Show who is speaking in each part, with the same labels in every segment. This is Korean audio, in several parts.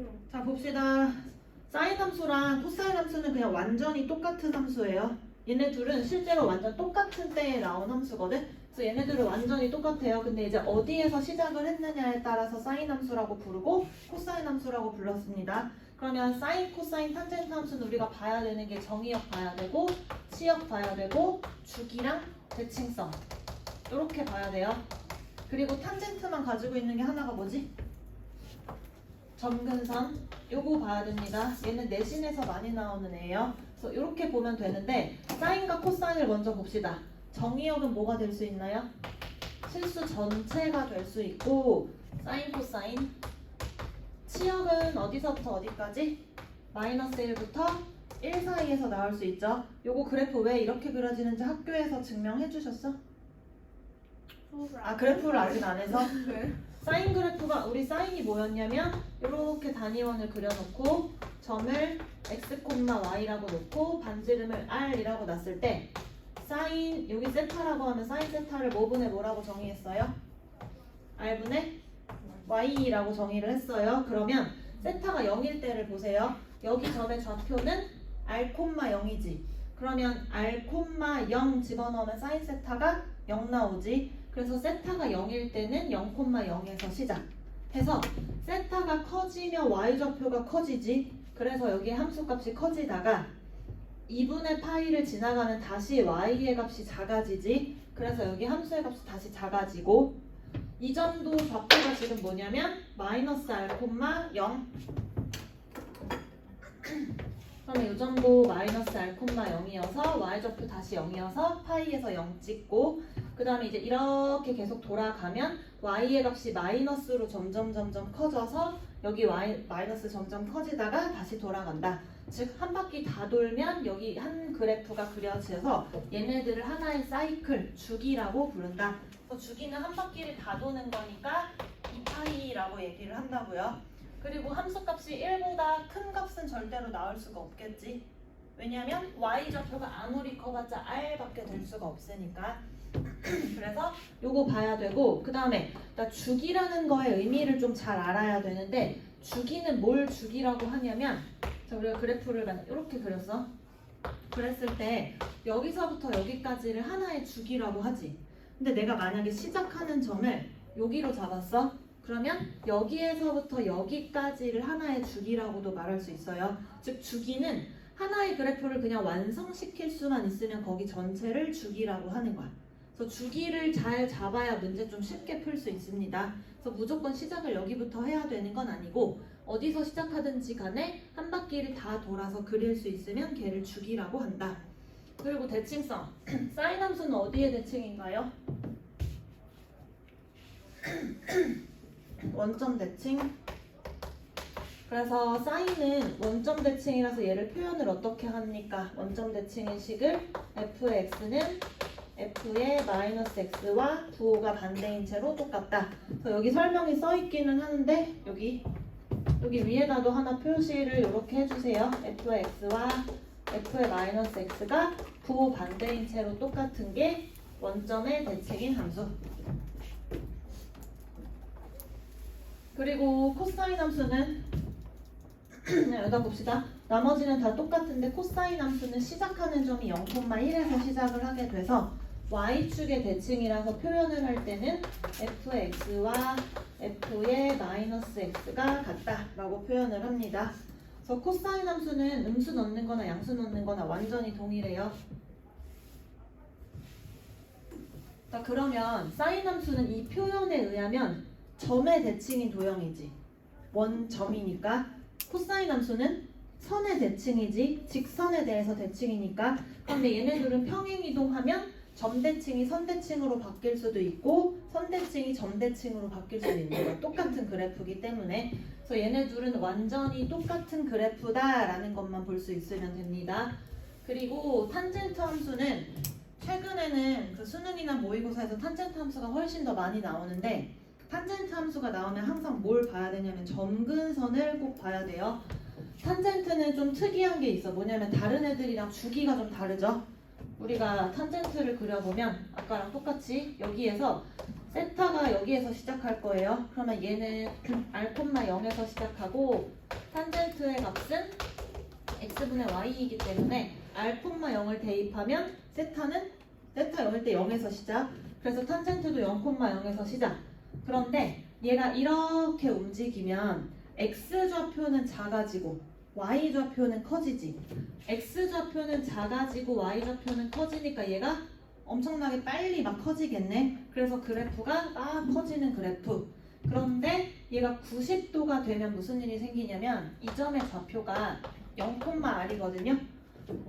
Speaker 1: 싫어.
Speaker 2: 자 봅시다. 사인 함수랑 코사인 함수는 그냥 완전히 똑같은 함수예요. 얘네 둘은 실제로 완전 똑같은 때에 나온 함수거든. 그래서 얘네들은 완전히 똑같아요. 근데 이제 어디에서 시작을 했느냐에 따라서 사인 함수라고 부르고 코사인 함수라고 불렀습니다. 그러면 사인, 코사인, 탄젠트 함수는 우리가 봐야 되는 게 정의역 봐야 되고 치역 봐야 되고 주기랑 대칭성 이렇게 봐야 돼요. 그리고 탄젠트만 가지고 있는 게 하나가 뭐지? 점근선 요거 봐야 됩니다. 얘는 내신에서 많이 나오는 애예요. 그래서 이렇게 보면 되는데 사인과 코사인을 먼저 봅시다. 정의역은 뭐가 될 수 있나요? 실수 전체가 될 수 있고 사인, 코사인 치역은 어디서부터 어디까지? 마이너스 1부터 1 사이에서 나올 수 있죠. 요거 그래프 왜 이렇게 그려지는지 학교에서 증명해 주셨어? 아 그래프를 아직 안 해서?
Speaker 1: 네.
Speaker 2: 사인 그래프가 우리 사인이 뭐였냐면 이렇게 단위원을 그려놓고 점을 x, y라고 놓고 반지름을 r이라고 놨을 때 사인 여기 세타라고 하면 사인 세타를 뭐분의 뭐라고 정의했어요? r분의 y라고 정의를 했어요. 그러면 세타가 0일 때를 보세요. 여기 점의 좌표는 r, 0이지. 그러면 r, 0 집어넣으면 사인 세타가 0 나오지. 그래서 세타가 0일 때는 0,0에서 시작해서 세타가 커지면 y좌표가 커지지. 그래서 여기 함수값이 커지다가 2분의 파이를 지나가면 다시 y의 값이 작아지지. 그래서 여기 함수의 값이 다시 작아지고 이 점도 좌표가 지금 뭐냐면 마이너스 r, 0 그러면 이 점도 마이너스 r, 0이어서 y좌표 다시 0이어서 파이에서 0 찍고 그 다음에 이제 이렇게 계속 돌아가면 y의 값이 마이너스로 점점 커져서 여기 y 마이너스 점점 커지다가 다시 돌아간다. 즉 한 바퀴 다 돌면 여기 한 그래프가 그려져서 얘네들을 하나의 사이클, 주기라고 부른다. 주기는 한 바퀴를 다 도는 거니까 2파이라고 얘기를 한다고요. 그리고 함수값이 1보다 큰 값은 절대로 나올 수가 없겠지. 왜냐면 y좌표가 아무리 커봤자 r밖에 될 수가 없으니까. 그래서 요거 봐야 되고 그 다음에 주기라는 거의 의미를 좀 잘 알아야 되는데 주기는 뭘 주기라고 하냐면 자 우리가 그래프를 이렇게 그렸어. 그랬을 때 여기서부터 여기까지를 하나의 주기라고 하지. 근데 내가 만약에 시작하는 점을 여기로 잡았어. 그러면 여기에서부터 여기까지를 하나의 주기라고도 말할 수 있어요. 즉 주기는 하나의 그래프를 그냥 완성시킬 수만 있으면 거기 전체를 주기라고 하는 거야. 그래서 주기를 잘 잡아야 문제 좀 쉽게 풀 수 있습니다. 그래서 무조건 시작을 여기부터 해야 되는 건 아니고 어디서 시작하든지 간에 한 바퀴를 다 돌아서 그릴 수 있으면 걔를 주기라고 한다. 그리고 대칭성. 사인 함수는 어디에 대칭인가요? 원점 대칭. 그래서 사인은 원점 대칭이라서 얘를 표현을 어떻게 합니까? 원점 대칭의 식을 f의 x는 f의 마이너스 x와 부호가 반대인 채로 똑같다. 그래서 여기 설명이 써 있기는 하는데 여기 위에다도 하나 표시를 이렇게 해주세요. f의 x와 f의 마이너스 x가 부호 반대인 채로 똑같은 게 원점의 대칭인 함수. 그리고 코사인 함수는 여기다 봅시다. 나머지는 다 똑같은데 코사인 함수는 시작하는 점이 0,1에서 시작을 하게 돼서 y축의 대칭이라서 표현을 할 때는 f의 x와 f의 마이너스 x가 같다라고 표현을 합니다. 그래서 코사인 함수는 음수 넣는 거나 양수 넣는 거나 완전히 동일해요. 자, 그러면 사인 함수는 이 표현에 의하면 점의 대칭인 도형이지. 원점이니까. 코사인 함수는 선의 대칭이지. 직선에 대해서 대칭이니까. 그런데 얘네들은 평행이동하면 점 대칭이 선 대칭으로 바뀔 수도 있고 선 대칭이 점 대칭으로 바뀔 수도 있는 거야. 똑같은 그래프이기 때문에. 그래서 얘네 둘은 완전히 똑같은 그래프다라는 것만 볼 수 있으면 됩니다. 그리고 탄젠트 함수는 최근에는 그 수능이나 모의고사에서 탄젠트 함수가 훨씬 더 많이 나오는데 탄젠트 함수가 나오면 항상 뭘 봐야 되냐면 점근선을 꼭 봐야 돼요. 탄젠트는 좀 특이한 게 있어. 뭐냐면 다른 애들이랑 주기가 좀 다르죠. 우리가 탄젠트를 그려보면 아까랑 똑같이 여기에서 세타가 여기에서 시작할 거예요. 그러면 얘는 r, 0에서 시작하고 탄젠트의 값은 x분의 y이기 때문에 r, 0을 대입하면 세타는 세타 0일 때 0에서 시작. 그래서 탄젠트도 0, 0에서 시작. 그런데 얘가 이렇게 움직이면 x좌표는 작아지고 y좌표는 커지지. x좌표는 작아지고 y좌표는 커지니까 얘가 엄청나게 빨리 막 커지겠네. 그래서 그래프가 막 커지는 그래프. 그런데 얘가 90도가 되면 무슨 일이 생기냐면 이 점의 좌표가 0,r이거든요.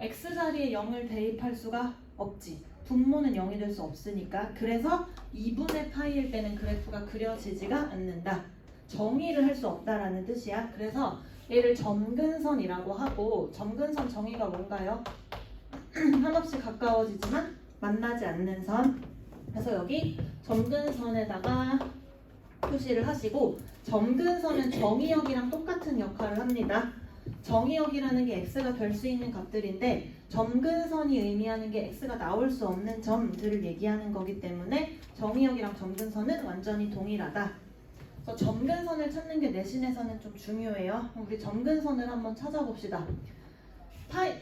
Speaker 2: x자리에 0을 대입할 수가 없지. 분모는 0이 될 수 없으니까. 그래서 2분의 파이일 때는 그래프가 그려지지가 않는다. 정의를 할 수 없다라는 뜻이야. 그래서 얘를 점근선이라고 하고, 점근선 정의가 뭔가요? 한없이 가까워지지만 만나지 않는 선. 그래서 여기 점근선에다가 표시를 하시고, 점근선은 정의역이랑 똑같은 역할을 합니다. 정의역이라는 게 x가 될 수 있는 값들인데 점근선이 의미하는 게 x가 나올 수 없는 점들을 얘기하는 거기 때문에 정의역이랑 점근선은 완전히 동일하다. 그래서 점근선을 찾는 게 내신에서는 좀 중요해요. 우리 점근선을 한번 찾아봅시다.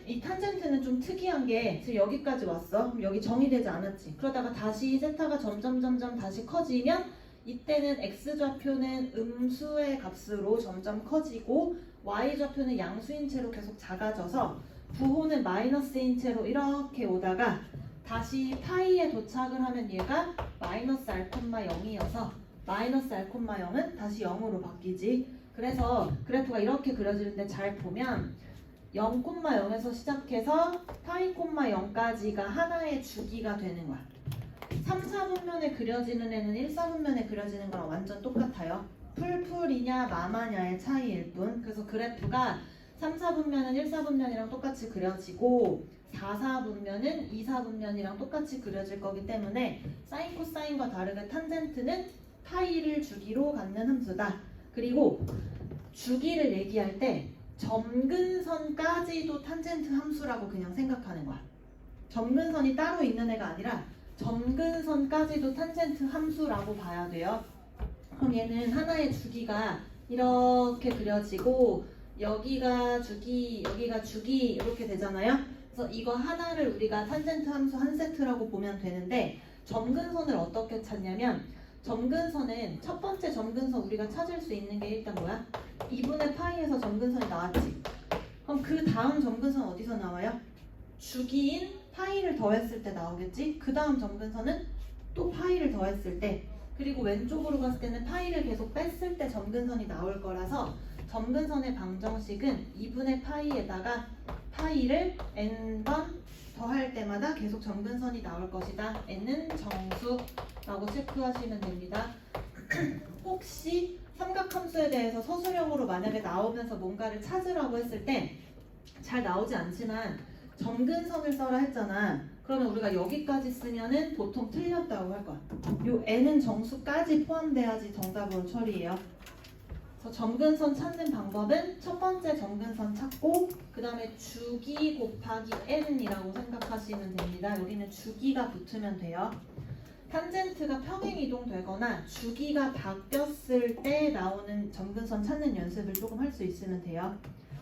Speaker 2: 이 탄젠트는 좀 특이한 게 지금 여기까지 왔어. 여기 정의되지 않았지. 그러다가 다시 세타가 점점 다시 커지면 이때는 x좌표는 음수의 값으로 점점 커지고 y좌표는 양수인 채로 계속 작아져서 부호는 마이너스인 채로 이렇게 오다가 다시 파이에 도착을 하면 얘가 마이너스 r, 0이어서 마이너스 r, 0은 다시 0으로 바뀌지. 그래서 그래프가 이렇게 그려지는데 잘 보면 0, 0에서 시작해서 파이, 0까지가 하나의 주기가 되는 거야. 3, 4분면에 그려지는 애는 1, 4분면에 그려지는 거랑 완전 똑같아요. 풀풀이냐 마마냐의 차이일 뿐. 그래서 그래프가 3, 4분면은 1, 4분면이랑 똑같이 그려지고 4, 4분면은 2, 4분면이랑 똑같이 그려질 거기 때문에 사인, 코사인과 다르게 탄젠트는 파이를 주기로 갖는 함수다. 그리고 주기를 얘기할 때 점근선까지도 탄젠트 함수라고 그냥 생각하는 거야. 점근선이 따로 있는 애가 아니라 점근선까지도 탄젠트 함수라고 봐야 돼요. 그럼 얘는 하나의 주기가 이렇게 그려지고 여기가 주기, 여기가 주기 이렇게 되잖아요. 그래서 이거 하나를 우리가 탄젠트 함수 한 세트라고 보면 되는데 점근선을 어떻게 찾냐면 점근선은 첫 번째 점근선 우리가 찾을 수 있는 게 일단 뭐야? 2분의 파이에서 점근선이 나왔지. 그럼 그 다음 점근선 어디서 나와요? 주기인 파이를 더했을 때 나오겠지? 그 다음 점근선은 또 파이를 더했을 때, 그리고 왼쪽으로 갔을 때는 파이를 계속 뺐을 때 점근선이 나올 거라서 점근선의 방정식은 2분의 파이에다가 파이를 n번 더할 때마다 계속 점근선이 나올 것이다. n은 정수라고 체크하시면 됩니다. 혹시 삼각함수에 대해서 서술형으로 만약에 나오면서 뭔가를 찾으라고 했을 때 잘 나오지 않지만 점근선을 써라 했잖아. 그러면 우리가 여기까지 쓰면은 보통 틀렸다고 할 거야. 요 n은 정수까지 포함돼야지 정답으로 처리해요. 그래서 점근선 찾는 방법은 첫 번째 점근선 찾고 그 다음에 주기 곱하기 n이라고 생각하시면 됩니다. 여기는 주기가 붙으면 돼요. 탄젠트가 평행이동 되거나 주기가 바뀌었을 때 나오는 점근선 찾는 연습을 조금 할 수 있으면 돼요.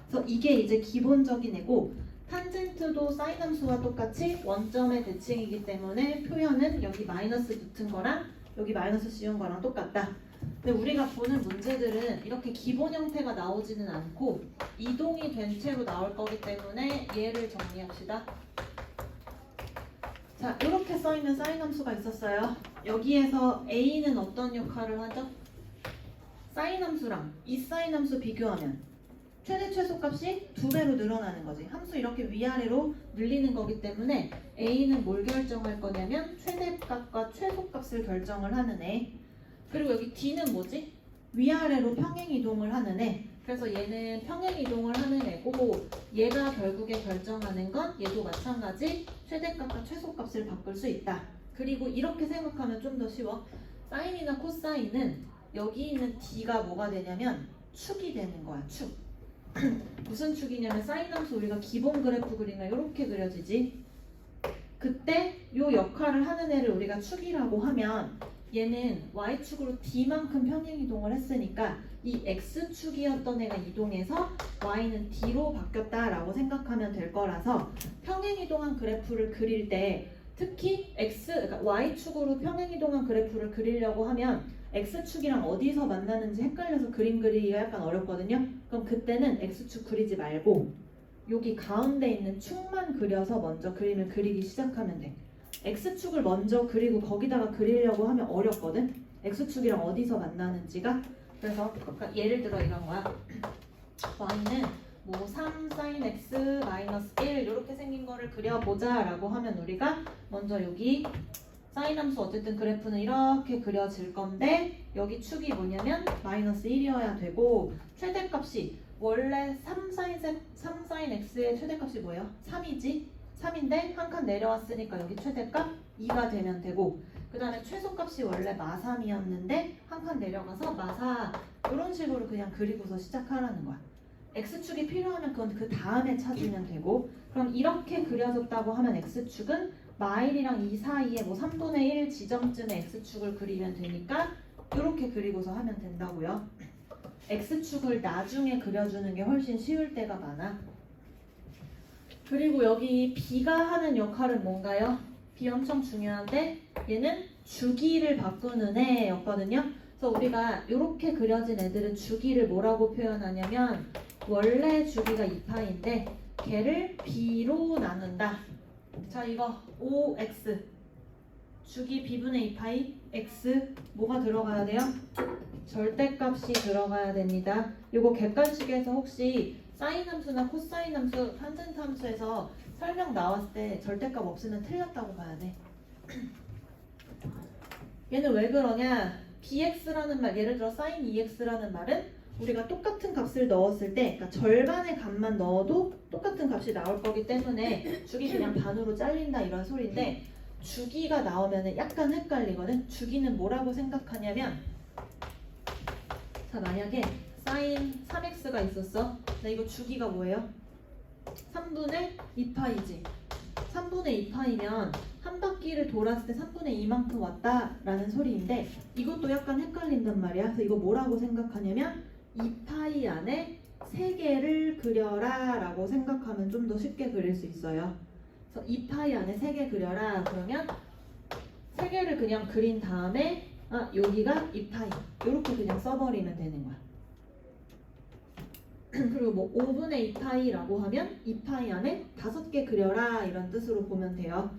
Speaker 2: 그래서 이게 이제 기본적인 애고 탄젠트도 사인 함수와 똑같이 원점의 대칭이기 때문에 표현은 여기 마이너스 붙은 거랑 여기 마이너스 씌운 거랑 똑같다. 근데 우리가 보는 문제들은 이렇게 기본 형태가 나오지는 않고 이동이 된 채로 나올 거기 때문에 얘를 정리합시다. 자, 이렇게 써있는 사인 함수가 있었어요. 여기에서 a는 어떤 역할을 하죠? 사인 함수랑 이 사인 함수 비교하면 최대 최소값이 2배로 늘어나는 거지. 함수 이렇게 위아래로 늘리는 거기 때문에 a는 뭘 결정할 거냐면 최대값과 최소값을 결정을 하는 애. 그리고 여기 d는 뭐지? 위아래로 평행이동을 하는 애. 그래서 얘는 평행이동을 하는 애고 얘가 결국에 결정하는 건 얘도 마찬가지 최대값과 최소값을 바꿀 수 있다. 그리고 이렇게 생각하면 좀 더 쉬워. 사인이나 코사인은 여기 있는 d가 뭐가 되냐면 축이 되는 거야. 축. 무슨 축이냐면 사인 함수 우리가 기본 그래프 그리면 이렇게 그려지지. 그때 요 역할을 하는 애를 우리가 축이라고 하면 얘는 y축으로 d만큼 평행이동을 했으니까 이 x축이었던 애가 이동해서 y는 d로 바뀌었다라고 생각하면 될 거라서 평행이동한 그래프를 그릴 때 특히 그러니까 y축으로 평행이동한 그래프를 그리려고 하면 x축이랑 어디서 만나는지 헷갈려서 그림 그리기가 약간 어렵거든요. 그럼 그때는 x축 그리지 말고 여기 가운데 있는 축만 그려서 먼저 그림을 그리기 시작하면 돼. x축을 먼저 그리고 거기다가 그리려고 하면 어렵거든. x축이랑 어디서 만나는지가. 그래서 그러니까 예를 들어 이런 거야. y는 뭐 3 sin x 마이너스 1 이렇게 생긴 거를 그려보자 라고 하면 우리가 먼저 여기 사인 함수 어쨌든 그래프는 이렇게 그려질 건데 여기 축이 뭐냐면 마이너스 1이어야 되고 최대값이 원래 3 sin x의 최대값이 뭐예요? 3이지? 3인데 한 칸 내려왔으니까 여기 최대값 2가 되면 되고 그 다음에 최소값이 원래 마3이었는데 한 칸 내려가서 마4 이런 식으로 그냥 그리고서 시작하라는 거야. x축이 필요하면 그건 그 다음에 찾으면 되고 그럼 이렇게 그려졌다고 하면 x축은 마1이랑 2 사이에 뭐 3분의 1 지점쯤에 x축을 그리면 되니까 이렇게 그리고서 하면 된다고요. x축을 나중에 그려주는 게 훨씬 쉬울 때가 많아. 그리고 여기 b가 하는 역할은 뭔가요? b 엄청 중요한데 얘는 주기를 바꾸는 애였거든요. 그래서 우리가 이렇게 그려진 애들은 주기를 뭐라고 표현하냐면 원래 주기가 2파인데 걔를 b로 나눈다. 자 이거 5x 주기 b분의 2파이 x 뭐가 들어가야 돼요? 절대값이 들어가야 됩니다. 이거 객관식에서 혹시 사인 함수나 코사인 함수, 탄젠트 함수에서 설명 나왔을 때 절대값 없으면 틀렸다고 봐야 돼. 얘는 왜 그러냐? bx라는 말, 예를 들어 sin 2x라는 말은 우리가 똑같은 값을 넣었을 때 그러니까 절반의 값만 넣어도 똑같은 값이 나올 거기 때문에 주기 그냥 반으로 잘린다 이런 소리인데 주기가 나오면 약간 헷갈리거든. 주기는 뭐라고 생각하냐면 자 만약에 sin 3x가 있었어. 나 이거 주기가 뭐예요? 3분의 2파이지. 3분의 2파이면 한 바퀴를 돌았을 때 3분의 2만큼 왔다라는 소리인데 이것도 약간 헷갈린단 말이야. 그래서 이거 뭐라고 생각하냐면 2파이 안에 3개를 그려라 라고 생각하면 좀 더 쉽게 그릴 수 있어요. 그래서 2파이 안에 3개 그려라 그러면 3개를 그냥 그린 다음에 여기가 2파이 이렇게 그냥 써버리면 되는 거야. 그리고 뭐 5분의 2파이라고 하면 2파이 안에 5개 그려라 이런 뜻으로 보면 돼요.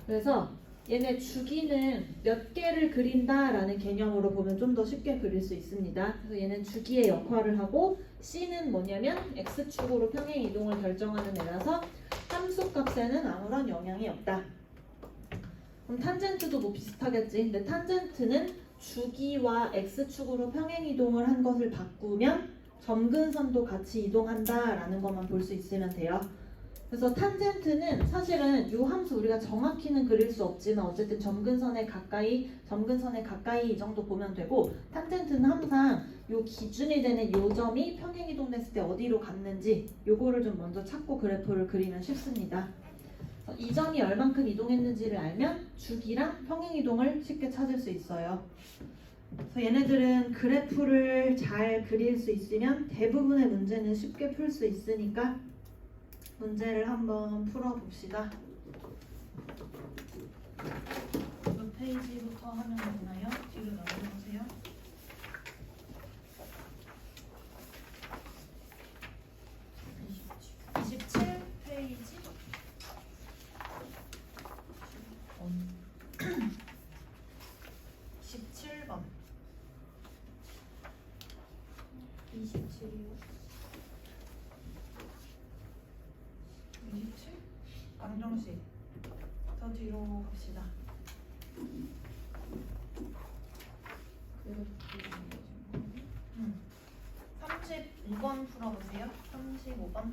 Speaker 2: 그래서 얘네 주기는 몇 개를 그린다라는 개념으로 보면 좀 더 쉽게 그릴 수 있습니다. 그래서 얘는 주기의 역할을 하고 C는 뭐냐면 X축으로 평행 이동을 결정하는 애라서 함수값에는 아무런 영향이 없다. 그럼 탄젠트도 뭐 비슷하겠지. 근데 탄젠트는 주기와 X축으로 평행 이동을 한 것을 바꾸면 점근선도 같이 이동한다라는 것만 볼 수 있으면 돼요. 그래서 탄젠트는 사실은 이 함수 우리가 정확히는 그릴 수 없지만 어쨌든 점근선에 가까이 이 정도 보면 되고 탄젠트는 항상 이 기준이 되는 이 점이 평행이동됐을 때 어디로 갔는지 요거를 좀 먼저 찾고 그래프를 그리면 쉽습니다. 이 점이 얼만큼 이동했는지를 알면 주기랑 평행이동을 쉽게 찾을 수 있어요. 그래서 얘네들은 그래프를 잘 그릴 수 있으면 대부분의 문제는 쉽게 풀 수 있으니까 문제를 한번 풀어봅시다. 몇 페이지부터 하면 되나요? 뒤로 넘어보세요. 27페이지 17번 27이요? 27? 안정식 더 뒤로 갑시다. 35번 풀어보세요. 35번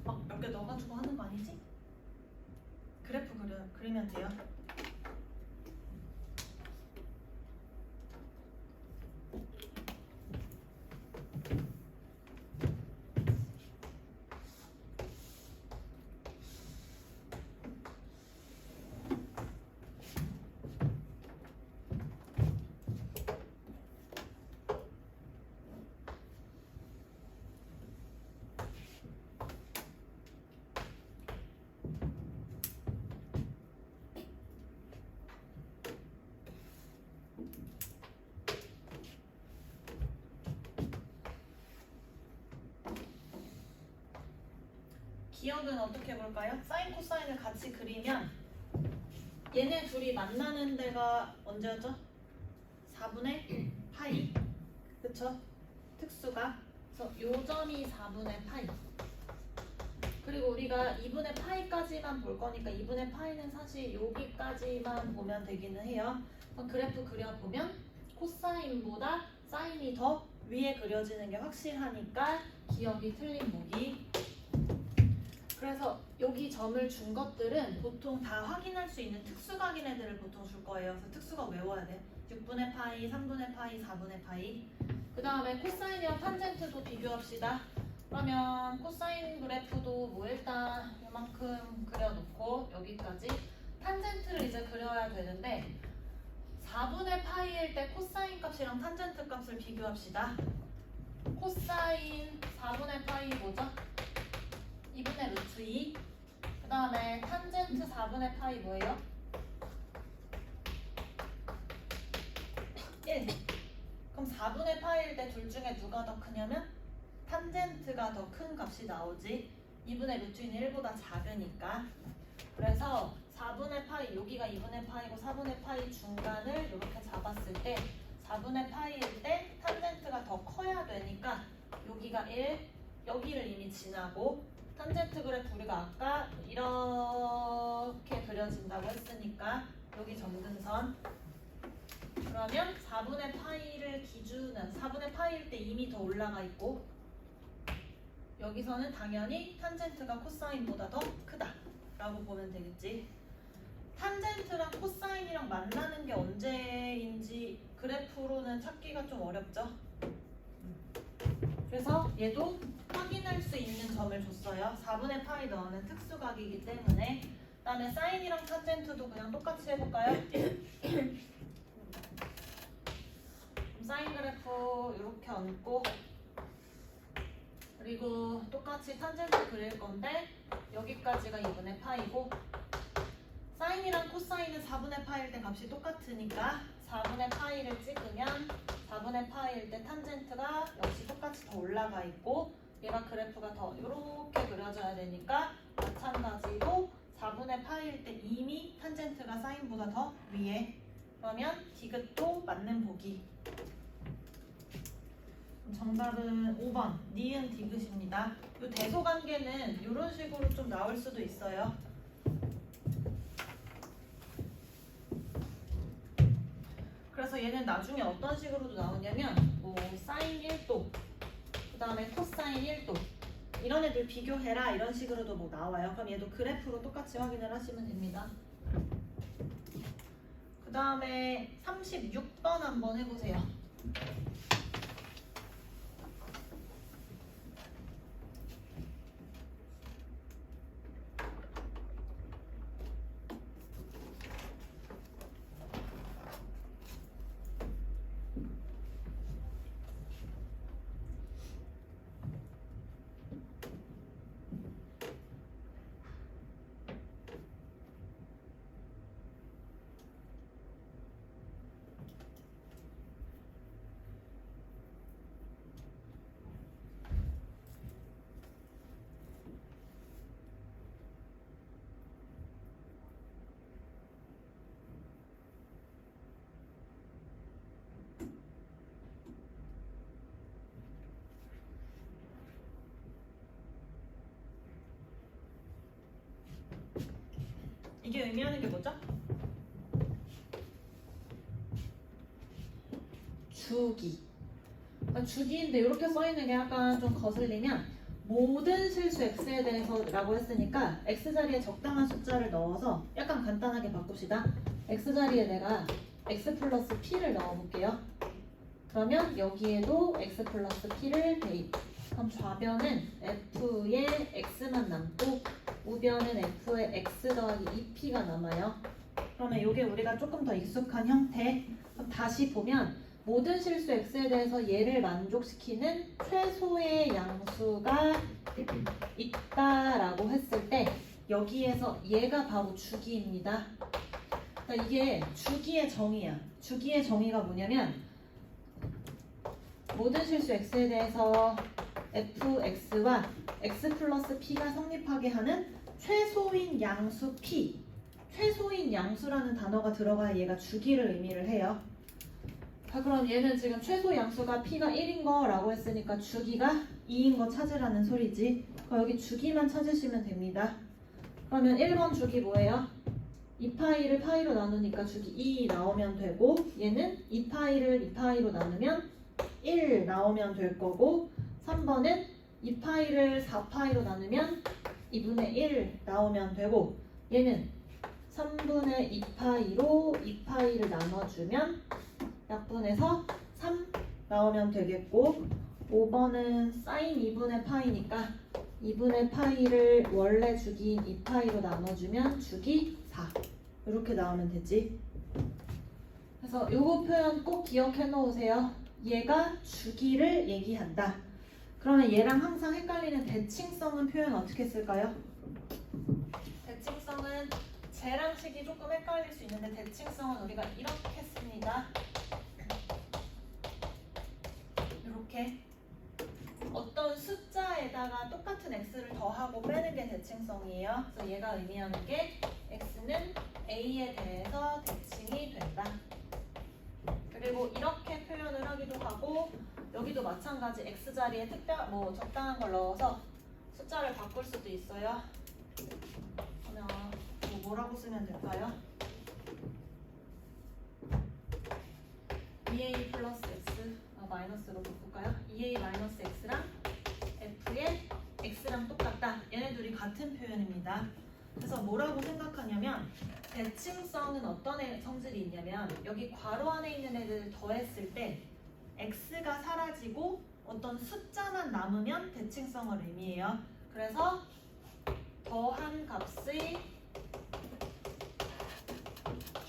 Speaker 2: 막 몇 개 넣어가지고 하는 거 아니지? 그래프 그리면 돼요. 기억은 어떻게 볼까요? 사인 코사인을 같이 그리면 얘네 둘이 만나는 데가 언제였죠? 4분의 파이. 그쵸? 특수가. 그래서 요 점이 4분의 파이. 그리고 우리가 2분의 파이까지만 볼 거니까 2분의 파이는 사실 여기까지만 보면 되기는 해요. 그럼 그래프 그려보면 코사인보다 사인이 더 위에 그려지는 게 확실하니까 기억이 틀린 보기. 그래서 여기 점을 준 것들은 보통 다 확인할 수 있는 특수각인 애들을 보통 줄 거예요. 그래서 특수각 외워야 돼. 6분의 파이, 3분의 파이, 4분의 파이. 그 다음에 코사인이랑 탄젠트도 비교합시다. 그러면 코사인 그래프도 뭐 일단 이만큼 그려놓고 여기까지 탄젠트를 이제 그려야 되는데 4분의 파이일 때 코사인 값이랑 탄젠트 값을 비교합시다. 코사인 4분의 파이 뭐죠? 2분의 루트 2. 그 다음에 탄젠트 4분의 파이 뭐예요? 1. 그럼 4분의 파이일 때 둘 중에 누가 더 크냐면 탄젠트가 더 큰 값이 나오지. 2분의 루트 2는 1보다 작으니까. 그래서 4분의 파이, 여기가 2분의 파이고 4분의 파이 중간을 이렇게 잡았을 때 4분의 파이일 때 탄젠트가 더 커야 되니까 여기가 1, 여기를 이미 지나고 탄젠트 그래프 우리가 아까 이렇게 그려진다고 했으니까 여기 점근선. 그러면 4분의 파이를 기준은 4분의 파이일 때 이미 더 올라가 있고 여기서는 당연히 탄젠트가 코사인보다 더 크다 라고 보면 되겠지. 탄젠트랑 코사인이랑 만나는 게 언제인지 그래프로는 찾기가 좀 어렵죠. 그래서 얘도 확인할 수 있는 점을 줬어요. 4분의 파이 넣는 특수각이기 때문에. 그 다음에 사인이랑 탄젠트도 그냥 똑같이 해볼까요? 사인 그래프 이렇게 얹고 그리고 똑같이 탄젠트 그릴 건데 여기까지가 2분의 파이고 사인이랑 코사인은 4분의 파이일 때 값이 똑같으니까 4분의 파이를 찍으면 4분의 파이일 때 탄젠트가 역시 똑같이 더 올라가 있고 얘가 그래프가 더 이렇게 그려져야 되니까 마찬가지로 4분의 파이일 때 이미 탄젠트가 사인보다 더 위에. 그러면 디귿도 맞는 보기. 정답은 5번 니은 디귿입니다. 이 대소관계는 이런 식으로 좀 나올 수도 있어요. 그래서 얘는 나중에 어떤 식으로도 나오냐면 뭐 사인 1도 그 다음에 코사인 1도 이런 애들 비교해라 이런 식으로도 뭐 나와요. 그럼 얘도 그래프로 똑같이 확인을 하시면 됩니다. 그 다음에 36번 한번 해보세요. 이게 의미하는 게 뭐죠? 주기. 그러니까 주기인데 이렇게 써있는 게 약간 좀 거슬리면 모든 실수 x에 대해서 라고 했으니까 x자리에 적당한 숫자를 넣어서 약간 간단하게 바꿉시다. x자리에 내가 x 플러스 p를 넣어볼게요. 그러면 여기에도 x 플러스 p를 대입. 그럼 좌변은 f의 x만 남고 우변은 f의 x 더하기 2p가 남아요. 그러면 이게 우리가 조금 더 익숙한 형태. 그럼 다시 보면 모든 실수 x에 대해서 얘를 만족시키는 최소의 양수가 있다라고 했을 때 여기에서 얘가 바로 주기입니다. 그러니까 이게 주기의 정의야. 주기의 정의가 뭐냐면 모든 실수 x에 대해서 fx와 x 플러스 p가 성립하게 하는 최소인 양수 p. 최소인 양수라는 단어가 들어가야 얘가 주기를 의미를 해요. 자, 그럼 얘는 지금 최소 양수가 p가 1인 거라고 했으니까 주기가 2인 거 찾으라는 소리지. 그럼 여기 주기만 찾으시면 됩니다. 그러면 1번 주기 뭐예요? 2파이를 파이로 나누니까 주기 2 나오면 되고 얘는 2파이를 2파이로 나누면 1 나오면 될 거고 3번은 2파이를 4파이로 나누면 2분의 1 나오면 되고 얘는 3분의 2파이로 2파이를 나눠주면 약분해서 3 나오면 되겠고 5번은 사인 2분의 파이니까 2분의 파이를 원래 주기인 2파이로 나눠주면 주기 4 이렇게 나오면 되지. 그래서 요거 표현 꼭 기억해 놓으세요. 얘가 주기를 얘기한다. 그러면 얘랑 항상 헷갈리는 대칭성은 표현 어떻게 쓸까요? 대칭성은 쟤랑 식이 조금 헷갈릴 수 있는데 대칭성은 우리가 이렇게 씁니다. 이렇게 어떤 숫자에다가 똑같은 x를 더하고 빼는 게 대칭성이에요. 그래서 얘가 의미하는 게 x는 a에 대해서 대칭이 된다. 그리고 이렇게 표현을 하기도 하고 여기도 마찬가지 x자리에 적당한 걸 넣어서 숫자를 바꿀 수도 있어요. 그러면 뭐라고 쓰면 될까요? 2a 플러스 x 마이너스로 바꿀까요? 2a 마이너스 x랑 f의 x랑 똑같다. 얘네들이 같은 표현입니다. 그래서 뭐라고 생각하냐면 대칭성은 어떤 성질이 있냐면 여기 괄호 안에 있는 애들을 더했을 때 x가 사라지고 어떤 숫자만 남으면 대칭성을 의미해요. 그래서 더한 값의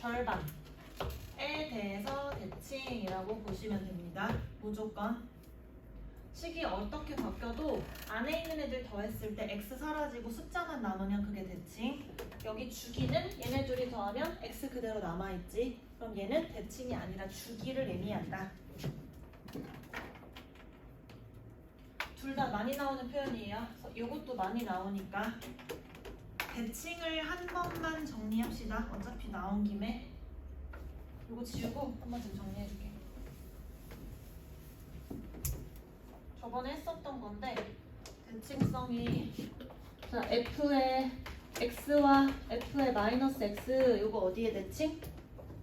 Speaker 2: 절반에 대해서 대칭이라고 보시면 됩니다. 무조건 식이 어떻게 바뀌어도 안에 있는 애들 더했을 때 x 사라지고 숫자만 남으면 그게 대칭. 여기 주기는 얘네 둘이 더하면 x 그대로 남아있지. 그럼 얘는 대칭이 아니라 주기를 의미한다. 둘 다 많이 나오는 표현이에요. 그래서 이것도 많이 나오니까 대칭을 한 번만 정리합시다. 어차피 나온 김에 이거 지우고 한 번쯤 정리해줄게. 저번에 했었던 건데 대칭성이 자 f의 x와 f의 마이너스 x 이거 어디에 대칭?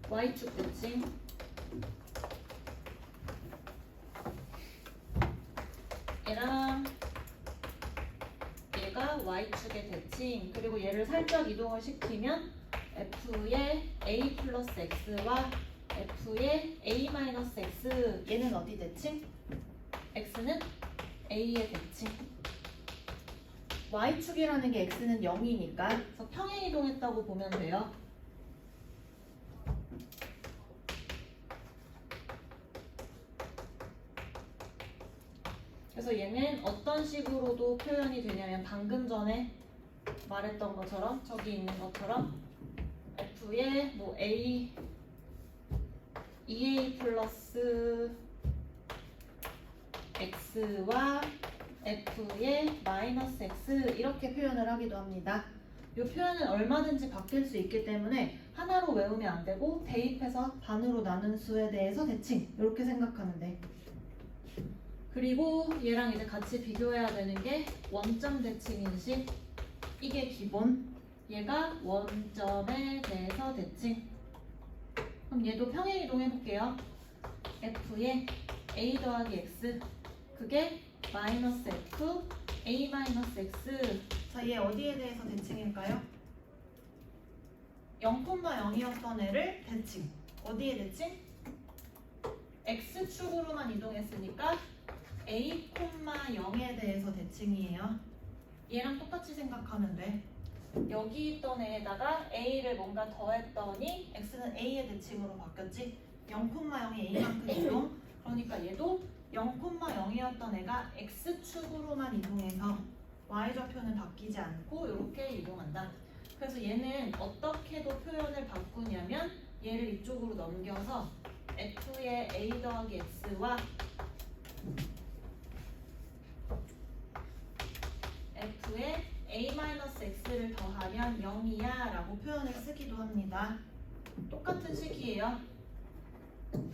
Speaker 2: y축 대칭. 얘랑 얘가 y축의 대칭. 그리고 얘를 살짝 이동을 시키면 f의 a 플러스 x와 f의 a 마이너스 x 얘는 어디 대칭? x는 a의 대칭. y축이라는 게 x는 0이니까 그래서 평행 이동했다고 보면 돼요. 그래서 얘는 어떤 식으로도 표현이 되냐면 방금 전에 말했던 것처럼 저기 있는 것처럼 f의 a 2a 플러스 x와 f의 마이너스 x 이렇게 표현을 하기도 합니다. 이 표현은 얼마든지 바뀔 수 있기 때문에 하나로 외우면 안 되고 대입해서 반으로 나눈 수에 대해서 대칭 이렇게 생각하면 돼. 그리고 얘랑 이제 같이 비교해야 되는 게 원점 대칭 인식. 이게 기본. 얘가 원점에 대해서 대칭. 그럼 얘도 평행 이동해볼게요. f의 a 더하기 x 그게 마이너스 f a 마이너스 x. 자, 얘 어디에 대해서 대칭일까요? 0,0이었던 애를 대칭. 어디에 대칭? x축으로만 이동했으니까 a,0에 대해서 대칭이에요. 얘랑 똑같이 생각하면 돼. 여기 있던 애에다가 a를 뭔가 더했더니 x는 a의 대칭으로 바뀌었지. 0,0이 a만큼 이동. 그러니까 얘도 0,0이었던 애가 x축으로만 이동해서 y좌표는 바뀌지 않고 이렇게 이동한다. 그래서 얘는 어떻게도 표현을 바꾸냐면 얘를 이쪽으로 넘겨서 f의 a 더하기 x와 f의 a-x를 더하면 0이야 라고 표현을 쓰기도 합니다. 똑같은 식이에요.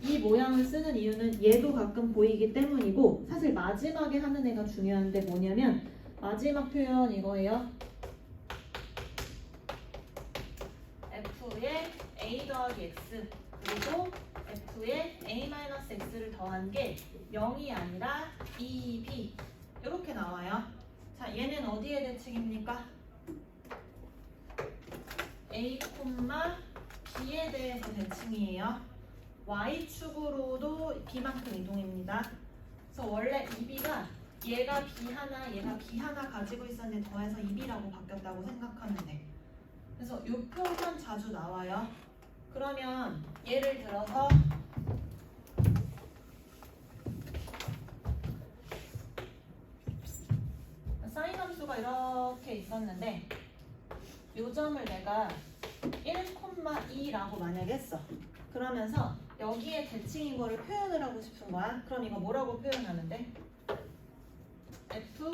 Speaker 2: 이 모양을 쓰는 이유는 얘도 가끔 보이기 때문이고, 사실 마지막에 하는 애가 중요한데 뭐냐면 마지막 표현 이거예요. f의 a 더하기 x 그리고 f의 a-x를 더한 게 0이 아니라 2b 이렇게 나와요. 자, 얘는 어디에 대칭입니까? a, b에 대해서 대칭이에요. y축으로도 b만큼 이동입니다. 그래서 원래 2b가 얘가 b 하나, 얘가 b 하나 가지고 있었는데 더해서 2b라고 바뀌었다고 생각하면 돼. 그래서 이 표현 자주 나와요. 그러면 예를 들어서 사인 함수가 이렇게 있었는데 이 점을 내가 1,2라고 만약에 했어. 그러면서 여기에 대칭인 거를 표현을 하고 싶은 거야. 그럼 이거 뭐라고 표현하면 돼? f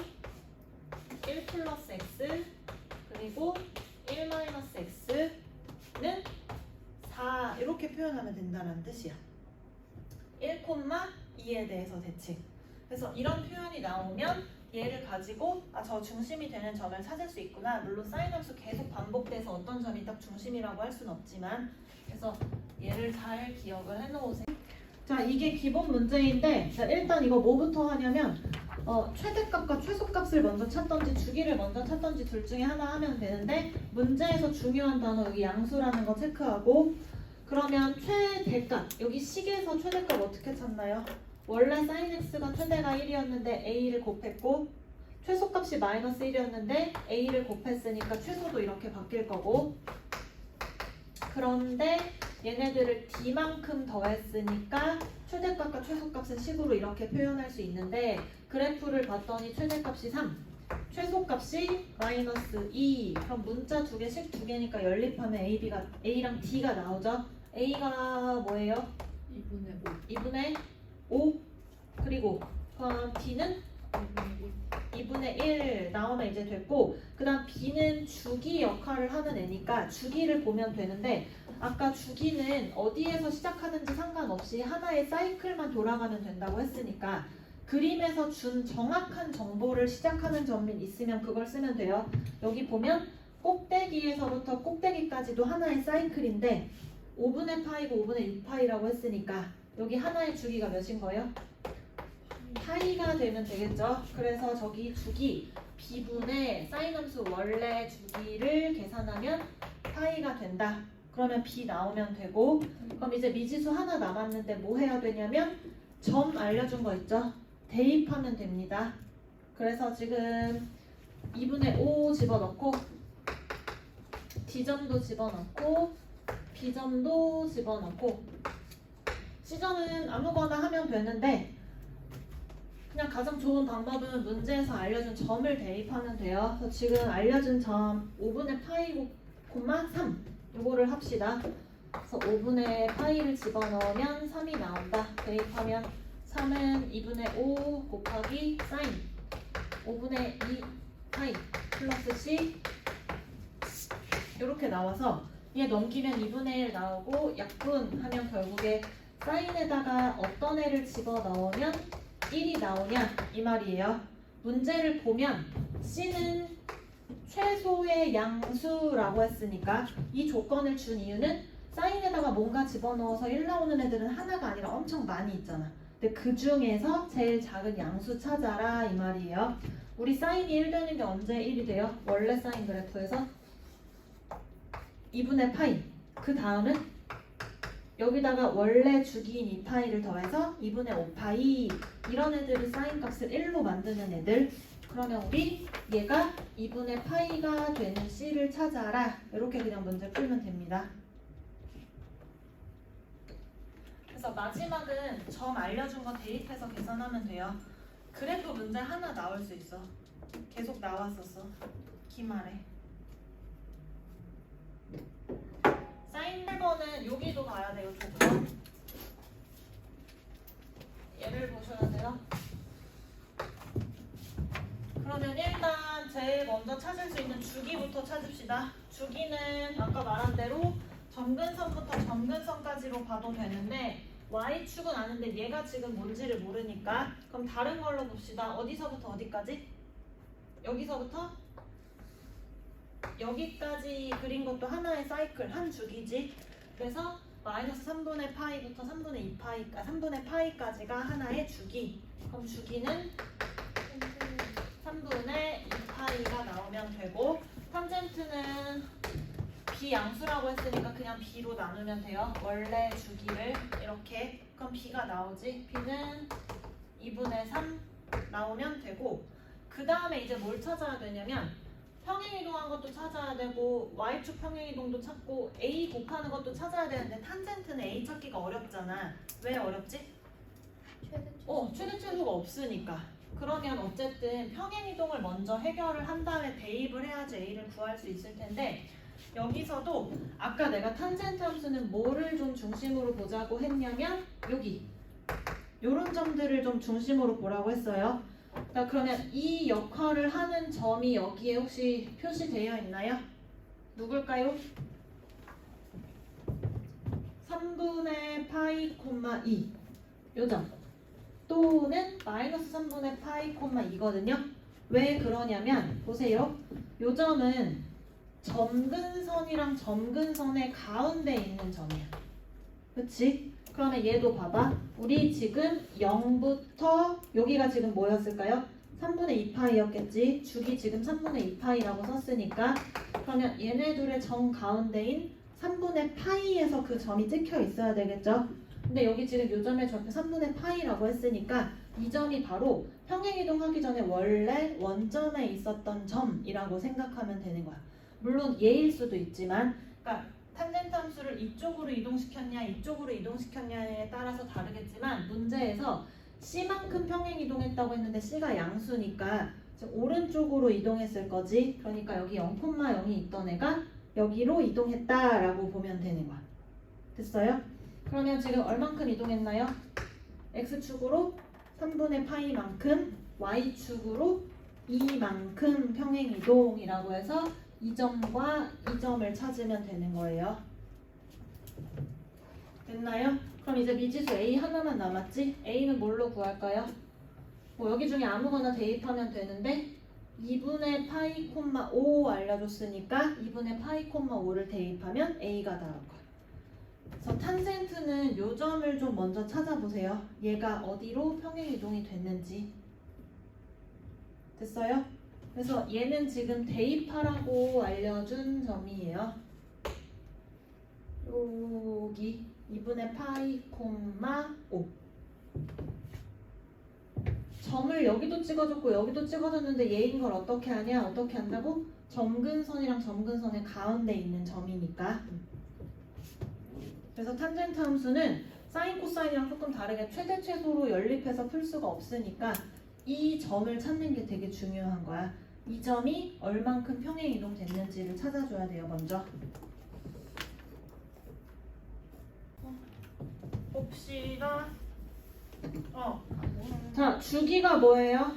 Speaker 2: 1 플러스 x 그리고 1 마이너스 x는 4 이렇게 표현하면 된다는 뜻이야. 1,2에 대해서 대칭. 그래서 이런 표현이 나오면 얘를 가지고 저 중심이 되는 점을 찾을 수 있구나. 물론 사인 함수 계속 반복돼서 어떤 점이 딱 중심이라고 할 수는 없지만, 그래서 얘를 잘 기억을 해놓으세요. 자, 이게 기본 문제인데, 자, 일단 이거 뭐부터 하냐면 최대값과 최소값을 먼저 찾던지 주기를 먼저 찾던지 둘 중에 하나 하면 되는데, 문제에서 중요한 단어 여기 양수라는 거 체크하고, 그러면 최대값, 여기 식에서 최대값 어떻게 찾나요? 원래 sin x가 최대가 1이었는데 a를 곱했고, 최소값이 마이너스 1이었는데 a를 곱했으니까 최소도 이렇게 바뀔 거고, 그런데 얘네들을 d만큼 더했으니까 최대값과 최소값은 식으로 이렇게 표현할 수 있는데, 그래프를 봤더니 최대값이 3, 최소값이 마이너스 2. 그럼 문자 두 개, 식 두 개니까 연립하면 a랑 d가 나오죠. a가 뭐예요? 2분의 5. 그리고 B는 2분의 1 나오면 이제 됐고, 그 다음 B는 주기 역할을 하는 애니까 주기를 보면 되는데, 아까 주기는 어디에서 시작하는지 상관없이 하나의 사이클만 돌아가면 된다고 했으니까 그림에서 준 정확한 정보를 시작하는 점이 있으면 그걸 쓰면 돼요. 여기 보면 꼭대기에서부터 꼭대기까지도 하나의 사이클인데 5분의 파이고 5분의 6파이라고 했으니까 여기 하나의 주기가 몇인 거예요? 파이가 되면 되겠죠. 그래서 저기 주기 b분의 사인 함수 원래 주기를 계산하면 파이가 된다. 그러면 b 나오면 되고, 그럼 이제 미지수 하나 남았는데 뭐 해야 되냐면 점 알려준 거 있죠? 대입하면 됩니다. 그래서 지금 2분의 5 집어넣고 d점도 집어넣고 b점도 집어넣고, C점은 아무거나 하면 되는데 그냥 가장 좋은 방법은 문제에서 알려준 점을 대입하면 돼요. 그래서 지금 알려준 점 5분의 파이, 3 이거를 합시다. 그래서 5분의 파이를 집어넣으면 3이 나온다. 대입하면 3은 2분의 5 곱하기 사인 5분의 2 파이 플러스 C 이렇게 나와서 얘 넘기면 2분의 1 나오고 약분하면 결국에 사인에다가 어떤 애를 집어넣으면 1이 나오냐 이 말이에요. 문제를 보면 C는 최소의 양수라고 했으니까 이 조건을 준 이유는 사인에다가 뭔가 집어넣어서 1 나오는 애들은 하나가 아니라 엄청 많이 있잖아. 근데 그 중에서 제일 작은 양수 찾아라 이 말이에요. 우리 사인이 1 되는 게 언제 1이 돼요? 원래 사인 그래프에서 2분의 파이. 그 다음은 여기다가 원래 주기인 2파이를 더해서 2분의 5파이. 이런 애들이 사인 값을 1로 만드는 애들. 그러면 우리 얘가 2분의 파이가 되는 C를 찾아라. 이렇게 그냥 문제 풀면 됩니다. 그래서 마지막은 점 알려준 거 대입해서 계산하면 돼요. 그래프 문제 하나 나올 수 있어. 계속 나왔었어. 기말에. 사인 1번은 여기도 봐야 돼요. 조건. 얘를 보셔야 돼요. 그러면 일단 제일 먼저 찾을 수 있는 주기부터 찾읍시다. 주기는 아까 말한 대로 점근선부터 점근선까지로 봐도 되는데 Y축은 아는데 얘가 지금 뭔지를 모르니까 그럼 다른 걸로 봅시다. 어디서부터 어디까지? 여기서부터 여기까지 그린 것도 하나의 사이클, 한 주기지. 그래서 마이너스 3분의 파이부터 3분의 2파이, 3분의 파이까지가 하나의 주기. 그럼 주기는 3분의 2파이가 나오면 되고 탄젠트는 비양수라고 했으니까 그냥 b로 나누면 돼요. 원래 주기를 이렇게. 그럼 b가 나오지. b는 2분의 3 나오면 되고 그 다음에 이제 뭘 찾아야 되냐면 평행이동한 것도 찾아야 되고 y축 평행이동도 찾고 a 곱하는 것도 찾아야 되는데 탄젠트는 a 찾기가 어렵잖아. 왜 어렵지? 최대 최소가 없으니까. 그러면 어쨌든 평행이동을 먼저 해결을 한 다음에 대입을 해야지 a를 구할 수 있을 텐데 여기서도 아까 내가 탄젠트 함수는 뭐를 좀 중심으로 보자고 했냐면 여기 요런 점들을 좀 중심으로 보라고 했어요. 자, 그러면 이 역할을 하는 점이 여기에 혹시 표시되어 있나요? 누굴까요? 3분의 파이 콤마 2 요점 또는 마이너스 3분의 파이 콤마 2거든요. 왜 그러냐면 보세요. 요점은 점근선이랑 점근선의 가운데 있는 점이야. 그치? 그러면 얘도 봐봐. 우리 지금 0부터 여기가 지금 뭐였을까요? 3분의 2파이였겠지. 주기 지금 3분의 2파이라고 썼으니까 그러면 얘네 둘의 정 가운데인 3분의 파이에서 그 점이 찍혀 있어야 되겠죠? 근데 여기 지금 요 점의 좌표 3분의 파이라고 했으니까 이 점이 바로 평행이동하기 전에 원래 원점에 있었던 점이라고 생각하면 되는 거야. 물론 얘일 수도 있지만 그러니까 탄젠트 함수를 이쪽으로 이동시켰냐 이쪽으로 이동시켰냐에 따라서 다르겠지만 문제에서 C만큼 평행이동했다고 했는데 C가 양수니까 오른쪽으로 이동했을 거지. 그러니까 여기 0,0이 있던 애가 여기로 이동했다라고 보면 되는 거야. 됐어요? 그러면 지금 얼만큼 이동했나요? X축으로 3분의 파이만큼 Y축으로 2만큼 평행이동이라고 해서 이 점과 이 점을 찾으면 되는 거예요. 됐나요? 그럼 이제 미지수 A 하나만 남았지? A는 뭘로 구할까요? 뭐 여기 중에 아무거나 대입하면 되는데 2분의 파이 콤마 5 알려줬으니까 2분의 파이 콤마 5를 대입하면 A가 나올 거야. 그래서 탄젠트는 요 점을 좀 먼저 찾아보세요. 얘가 어디로 평행이동이 됐는지. 됐어요? 그래서 얘는 지금 대입하라고 알려준 점이에요. 여기 2분의 파이 콤마 5 점을 여기도 찍어줬고 여기도 찍어줬는데 얘인 걸 어떻게 하냐? 어떻게 한다고? 점근선이랑 점근선의 가운데 있는 점이니까. 그래서 탄젠트 함수는 사인 코사인이랑 조금 다르게 최대 최소로 연립해서 풀 수가 없으니까 이 점을 찾는 게 되게 중요한 거야. 이 점이 얼만큼 평행이동 됐는지를 찾아줘야 돼요. 먼저 봅시다. 자, 주기가 뭐예요?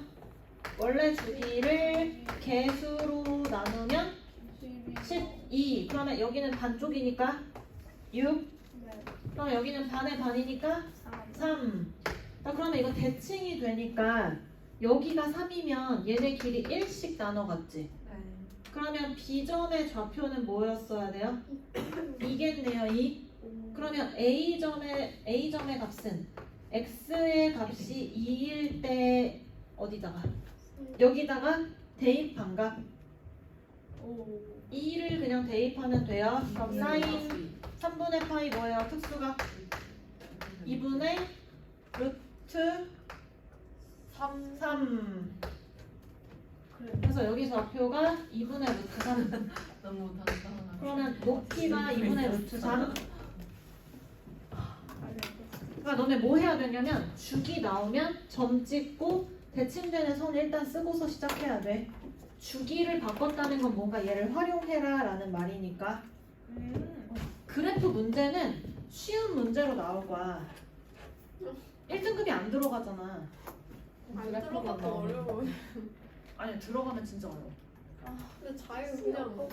Speaker 2: 원래 주기를 개수로 나누면 12. 그러면 여기는 반쪽이니까 6. 그럼 여기는 반의 반이니까 3. 자, 그러면 이거 대칭이 되니까 여기가 3이면 얘네 길이 1씩 나눠갔지. 그러면 B점의 좌표는 뭐였어야 돼요? 이겠네요. 이. 그러면 A점의 값은 X의 값이 2일 때 어디다가? 여기다가 대입한가? 2를 그냥 대입하면 돼요. 그럼 사인 3분의 파이 뭐예요? 특수가 2분의 루트 3. 그래서 여기 좌표가 2분의 루트 3.
Speaker 1: 너무 당당하다.
Speaker 2: 그러면 높이가 2분의 루트 3. 그러니까 너네 뭐 해야 되냐면 주기 나오면 점 찍고 대칭되는 선 일단 쓰고서 시작해야 돼. 주기를 바꿨다는 건 뭔가 얘를 활용해라 라는 말이니까. 그래프 문제는 쉬운 문제로 나올 거야. 1등급이 안 들어가잖아.
Speaker 3: 안 들어가도 어려워.
Speaker 2: 아니 들어가면 진짜 어려워.
Speaker 3: 근데 자유 그냥